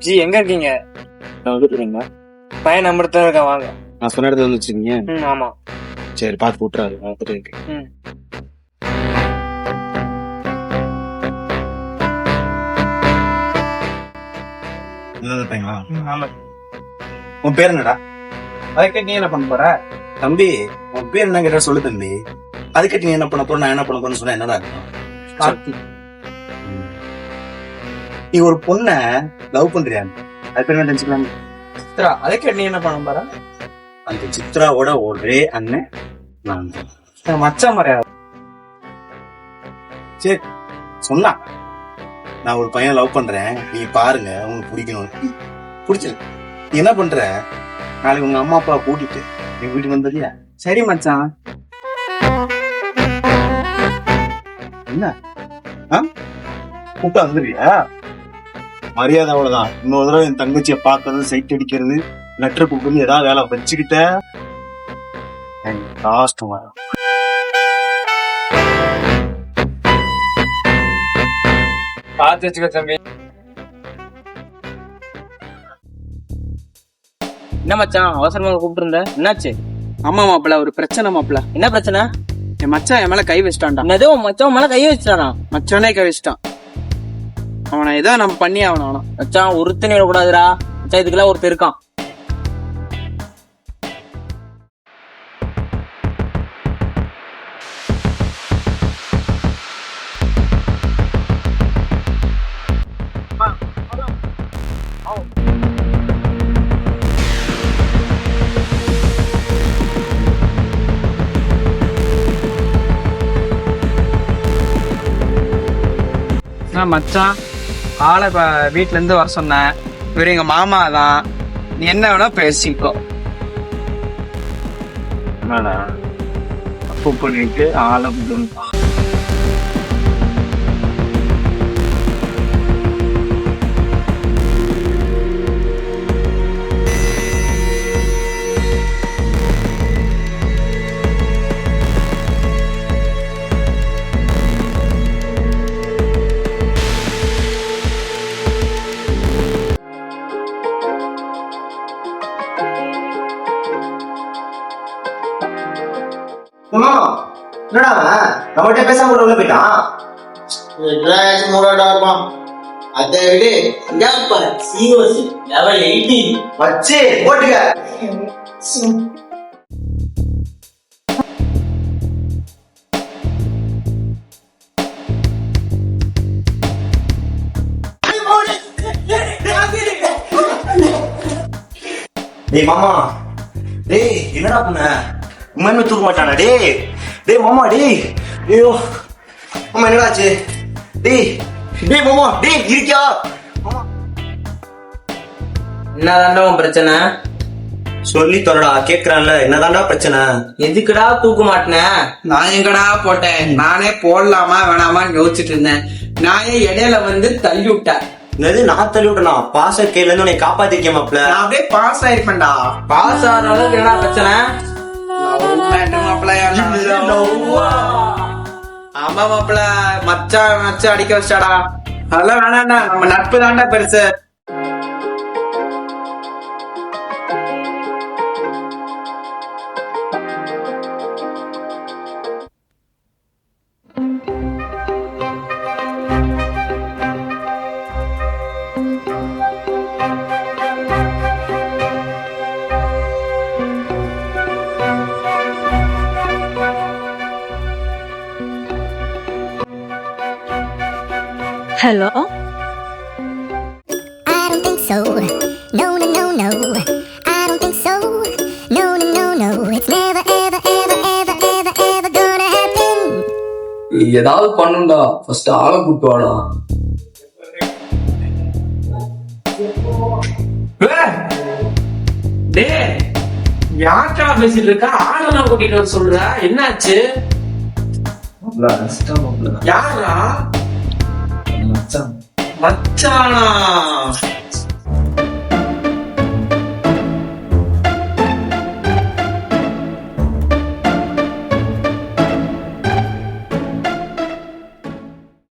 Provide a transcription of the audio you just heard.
G எங்க இருக்கீங்க? வந்துட்டு இருக்கீங்களா? பையன் நம்பர் தான் இருக்கா, வாங்க. நான் சொன்ன இடத்துல வந்து வச்சிருக்கீங்க. ஆமா. சரி, பார்த்து விட்டுறாரு. வந்துட்டு இருக்கேன். உன் பேர் என்னடா? அதுக்கு நீ என்ன பண்ண போற? தம்பி, உன் பேர் என்ன கேட்டா சொல்லு தம்பி. அதுக்கிட்ட நீ என்ன பண்ண போற, நான் என்ன பண்ண போறேன்னு சொன்னா என்னடா இருக்கும்? நீ ஒரு பொண்ண லவ் பண்றியா? அது பேர் என்ன தெரிஞ்சுக்கலாம்? சித்ரா. அதுக்கு நீ என்ன பண்ண போற? அந்த சித்ராவோட ஒரே அண்ணன் நான் தான். மச்சான் மறையா. சரி சொன்னா, நான் ஒரு பையன் லவ் பண்றேன், நீ பாருங்க, உங்களுக்கு பிடிக்கணும். பிடிச்சிரு. நீ என்ன பண்ற, நாளைக்கு உங்க அம்மா அப்பா கூட்டிட்டு எங்க வீட்டுக்கு வந்துடுறியா? சரி மச்சான். என்ன கூப்பிட்டா வந்துடுறியா? மரியாதை அவ்வளவுதான். இன்னொரு தடவை என் தங்கச்சியை பார்க்கறது, சைட் அடிக்கிறது, லெட்டர் கொடுக்கறது, ஏதாவது வேலை வச்சுக்கிட்ட கஷ்டமா. பார்த்து வச்சுக்க தம்பி. என்ன மச்சான் அவசரமா கூப்பிட்டு இருந்த, என்னாச்சு? ஆமா மாப்பிள்ள, ஒரு பிரச்சனை மாப்பிள்ள. என்ன பிரச்சனை? என் மச்சான் என் மேல கை வச்சிட்டான்டா. என்னதோ மச்சான் மேல கை வச்சிட்டானா? மச்சானே கை வச்சிட்டான். அவனை ஏதோ நம்ம பண்ணி ஆகணும். மச்சான் ஒருத்தனை விடக்கூடாதுடா மச்சான், இதுக்கெல்லாம் ஒருத்தர் இருக்கான். மச்சான் ஆளை இப்ப வீட்டுல இருந்து வர சொன்னேன். இவரு எங்க மாமா தான். நீ என்ன வேணா பேசிக்கோ. தப்பு பண்ணிட்டு ஆளை நம்மகிட்ட பேசாம கூட உள்ள போயிட்டான். அதை விட வச்சு போட்டுக்க. டேய் மாமா, டேய் என்னடா பண்ண? உண்மையுமே தூக்க மாட்டானா? டேய் டேய் மாமா, டேய் ஐயோ மாமா, என்னடா ஆச்சு? டேய் டேய் மாமா, டேய் இருக்கியா மாமா? என்னதாண்டா உன் பிரச்சனை? சொல்லி தொலைடா, கேக்குறான்ல. என்னதான்டா பிரச்சனை? எதுக்குடா தூக்க மாட்டேன்? நான் எங்கடா போட்டேன்? நானே போடலாமா வேணாமான்னு யோசிச்சுட்டு இருந்தேன். நான் இடையில வந்து தள்ளி விட்டேன். என்னது நான் தள்ளி விட்டனா? பாஸ் கையில இருந்து உன்னை காப்பாத்திருக்கே மாப்ள. நான் அப்படியே பாஸ் ஆயிருப்பேன்டா. பாஸ் ஆகிற அளவுக்கு என்னடா பிரச்சனை? ஆமா மாப்பிள்ள, மச்சான் மச்சான் அடிக்க வச்சாடா. அதெல்லாம் வேணாண்டா, நம்ம நட்பு தாண்டா பெருசு. Hello? I don't think so. No, no, no, no. I don't think so. No, no, no, no. It's never, ever, ever, ever, ever, ever gonna happen. ஏதாவது பண்ணுண்டா, ஃபர்ஸ்ட் ஆளை கூட்டு வாடா. டேய் யார்டா பேசிட்டு இருக்க? ஆளெல்லாம் கூட்டிட்டு வர சொல்ற, என்னாச்சு? யாரா? மச்சான் மச்சானா?